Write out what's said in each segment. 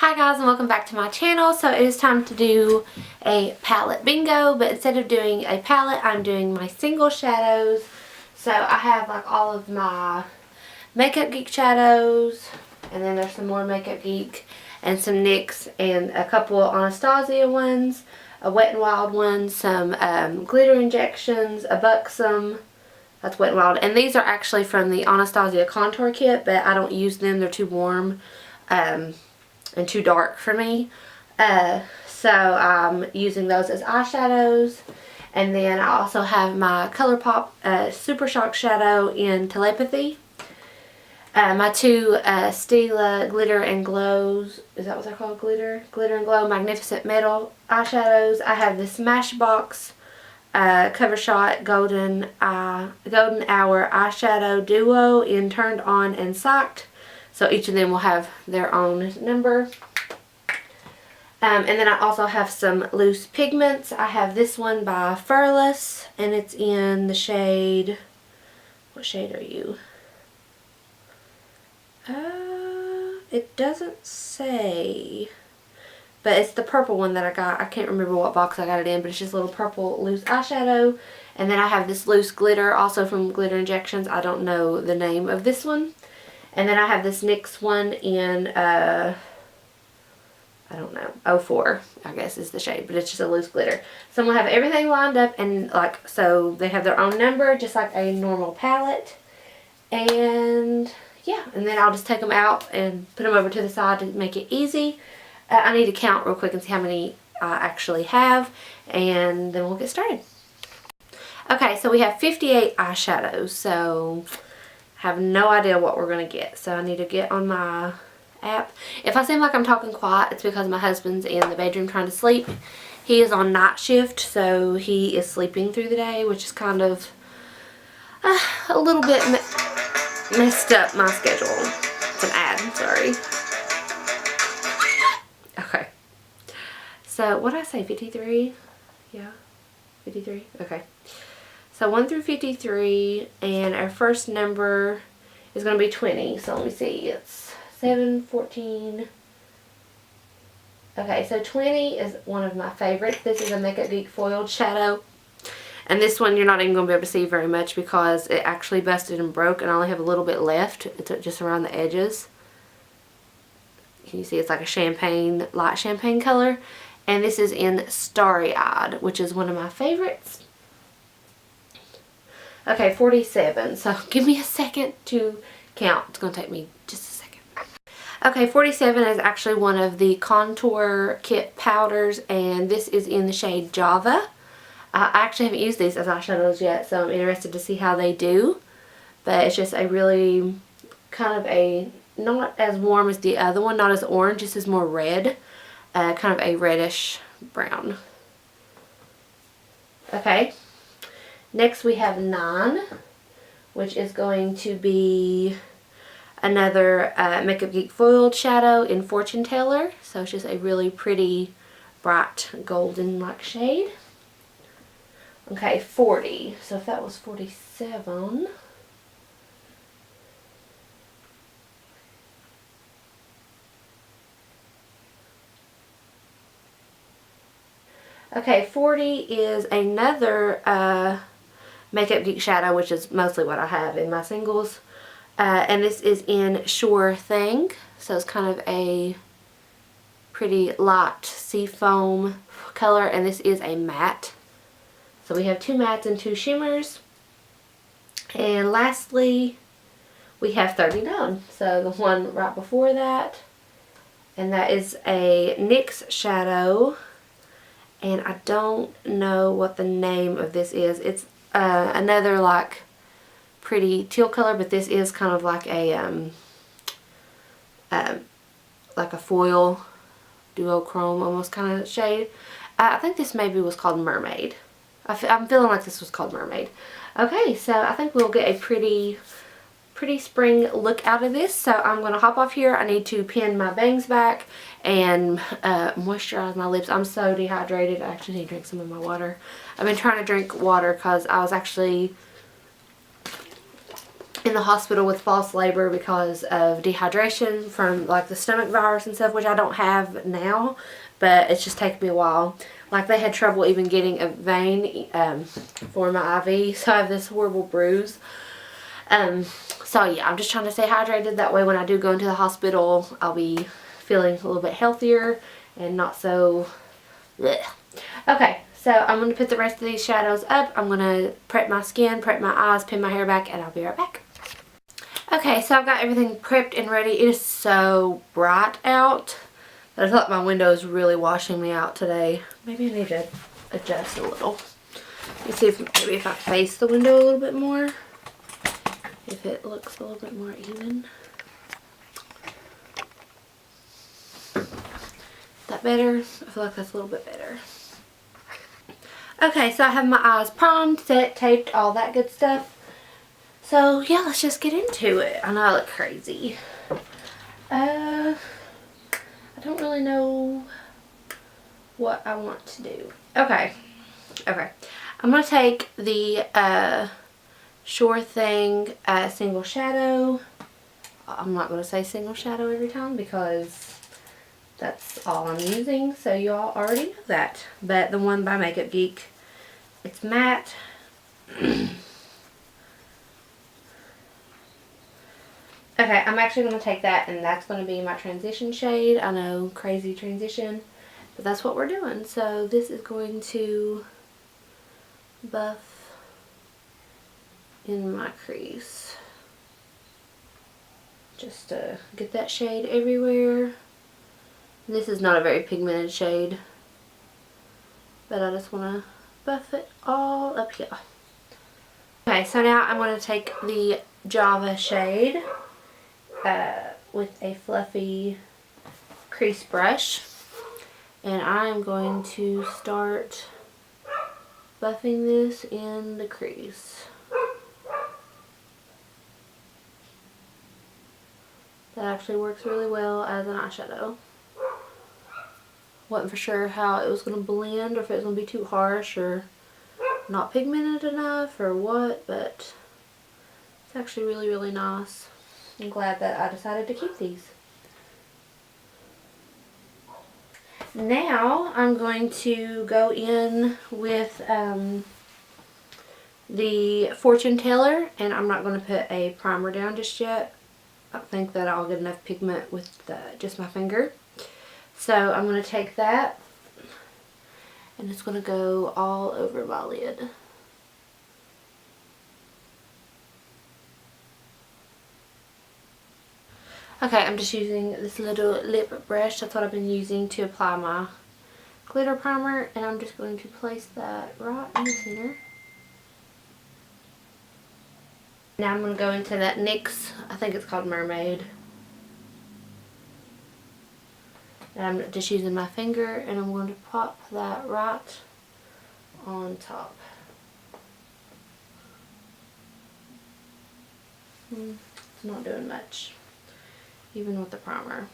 Hi guys, and welcome back to my channel. So it is time to do a palette bingo, but instead of doing a palette, I'm doing my single shadows. So I have like all of my Makeup Geek shadows, and then there's some more Makeup Geek and some NYX and a couple Anastasia ones, a Wet n Wild one, some glitter injections, a Buxom. That's Wet n Wild, and these are actually from the Anastasia contour kit, but I don't use them. They're too warm and too dark for me. So I'm using those as eyeshadows. And then I also have my ColourPop Super Shock Shadow in Telepathy. My two Stila Glitter and Glows, is that what they're called? Glitter and Glow Magnificent Metal eyeshadows. I have the Smashbox Cover Shot Golden Hour eyeshadow duo in Turned On and Psyched. So each of them will have their own number. And then I also have some loose pigments. I have this one by Furless, and it's in the shade, what shade are you? It doesn't say, but it's the purple one that I got. I can't remember what box I got it in, but it's just a little purple loose eyeshadow. And then I have this loose glitter, also from Glitter Injections. I don't know the name of this one. And then I have this NYX one in, I don't know, 04, I guess is the shade, but it's just a loose glitter. So I'm going to have everything lined up, and like, so they have their own number, just like a normal palette. And yeah, and then I'll just take them out and put them over to the side to make it easy. I need to count real quick and see how many I actually have, and then we'll get started. Okay, so we have 58 eyeshadows, so have no idea what we're going to get. So I need to get on my app. If I seem like I'm talking quiet, it's because my husband's in the bedroom trying to sleep. He is on night shift, so he is sleeping through the day, which is kind of a little bit messed up my schedule. It's an ad, sorry. Okay. So what did I say, 53? Yeah, 53? Okay. So 1 through 53, and our first number is going to be 20. So let me see, it's 7, 14. Okay, so 20 is one of my favorites. This is a Makeup Geek foiled shadow. And this one you're not even going to be able to see very much because it actually busted and broke, and I only have a little bit left. It's just around the edges. Can you see it's like a champagne, light champagne color. And this is in Starry Eyed, which is one of my favorites. Okay, 47. So give me a second to count. It's going to take me just a second. Okay, 47 is actually one of the contour kit powders, and this is in the shade Java. I actually haven't used these as eyeshadows yet, so I'm interested to see how they do. But it's just a really kind of a, not as warm as the other one, not as orange, this is more red. Kind of a reddish brown. Okay. Next we have 9, which is going to be another Makeup Geek foiled shadow in Fortune Teller. So it's just a really pretty bright golden like shade. Okay, 40. So if that was 47. Okay, 40 is another Makeup Geek shadow, which is mostly what I have in my singles. And this is in Sure Thing. So it's kind of a pretty light sea foam color, and this is a matte. So we have 2 mattes and 2 shimmers. And lastly, we have 39. So the one right before that. And that is a NYX shadow. And I don't know what the name of this is. It's another like pretty teal color, but this is kind of like a foil duochrome almost kind of shade. I think this maybe was called Mermaid. I'm feeling like this was called Mermaid. Okay, so I think we'll get a pretty spring look out of this. So I'm going to hop off here. I need to pin my bangs back and moisturize my lips. I'm so dehydrated. I actually need to drink some of my water. I've been trying to drink water because I was actually in the hospital with false labor because of dehydration from like the stomach virus and stuff, which I don't have now, but it's just taken me a while. Like they had trouble even getting a vein for my IV, so I have this horrible bruise. So yeah, I'm just trying to stay hydrated. That way when I do go into the hospital, I'll be feeling a little bit healthier and not so bleh. Okay, so I'm going to put the rest of these shadows up. I'm going to prep my skin, prep my eyes, pin my hair back, and I'll be right back. Okay, so I've got everything prepped and ready. It is so bright out. I feel like my window is really washing me out today. Maybe I need to adjust a little. Let's see if maybe if I face the window a little bit more. If it looks a little bit more even. Is that better? I feel like that's a little bit better. Okay, so I have my eyes primed, set, taped, all that good stuff. So yeah, let's just get into it. I know I look crazy. I don't really know what I want to do. Okay. I'm going to take the Sure Thing single shadow. I'm not going to say single shadow every time because that's all I'm using. So y'all already know that. But the one by Makeup Geek. It's matte. Okay, I'm actually going to take that and that's going to be my transition shade. I know, crazy transition, but that's what we're doing. So this is going to buff in my crease. Just to get that shade everywhere. This is not a very pigmented shade, but I just want to buff it all up here. Okay, so now I'm going to take the Java shade with a fluffy crease brush, and I'm going to start buffing this in the crease. That actually works really well as an eyeshadow. Wasn't for sure how it was going to blend, or if it was going to be too harsh or not pigmented enough or what, but it's actually really, really nice. I'm glad that I decided to keep these. Now I'm going to go in with the Fortune Teller, and I'm not going to put a primer down just yet. I don't think that I'll get enough pigment with just my finger. So I'm going to take that and it's going to go all over my lid. Okay, I'm just using this little lip brush. That's what I've been using to apply my glitter primer, and I'm just going to place that right in the center. Now I'm going to go into that NYX, I think it's called Mermaid. And I'm just using my finger and I'm going to pop that right on top. It's not doing much, even with the primer.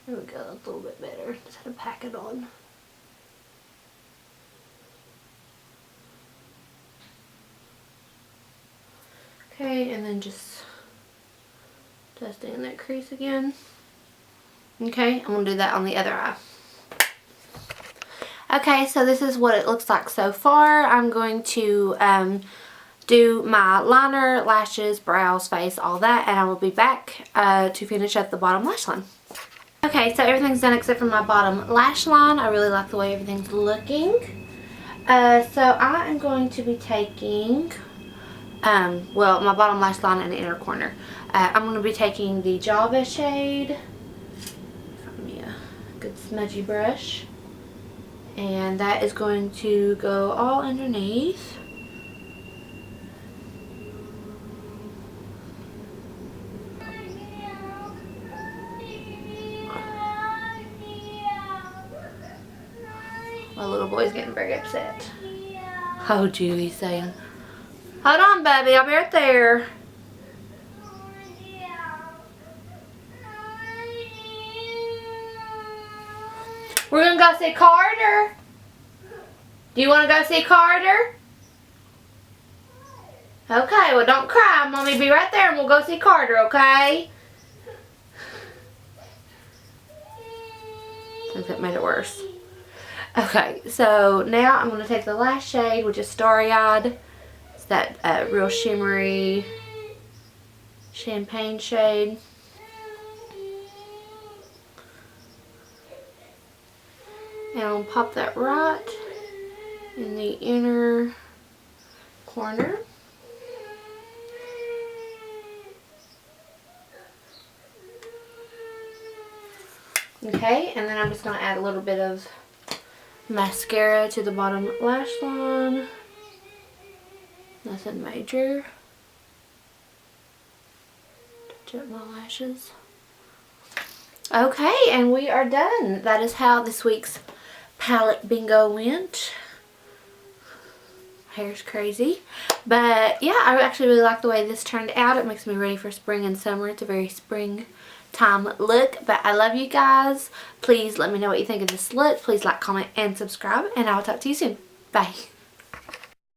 There we go, that's a little bit better. Just had to pack it on. Okay, and then just dusting in that crease again. Okay, I'm going to do that on the other eye. Okay, so this is what it looks like so far. I'm going to do my liner, lashes, brows, face, all that, and I will be back to finish up the bottom lash line. Okay, so everything's done except for my bottom lash line. I really like the way everything's looking. So I am going to be taking, well, my bottom lash line and the inner corner. I'm going to be taking the Java shade. Find me a good smudgy brush. And that is going to go all underneath. My little boy's getting very upset. Oh, Julie's saying, hold on, baby, I'll be right there. We're going to go see Carter. Do you want to go see Carter? Okay, well don't cry. Mommy be right there and we'll go see Carter, okay? I think that made it worse. Okay, so now I'm going to take the last shade, which is Starry Eyed. It's that real shimmery champagne shade. And I'll pop that right in the inner corner. Okay, and then I'm just going to add a little bit of mascara to the bottom lash line. Nothing major. Touch up my lashes. Okay, and we are done. That is how this week's palette bingo went. Hair's crazy. But yeah, I actually really like the way this turned out. It makes me ready for spring and summer. It's a very spring time look. But I love you guys. Please let me know what you think of this look. Please like, comment, and subscribe. And I'll talk to you soon. Bye.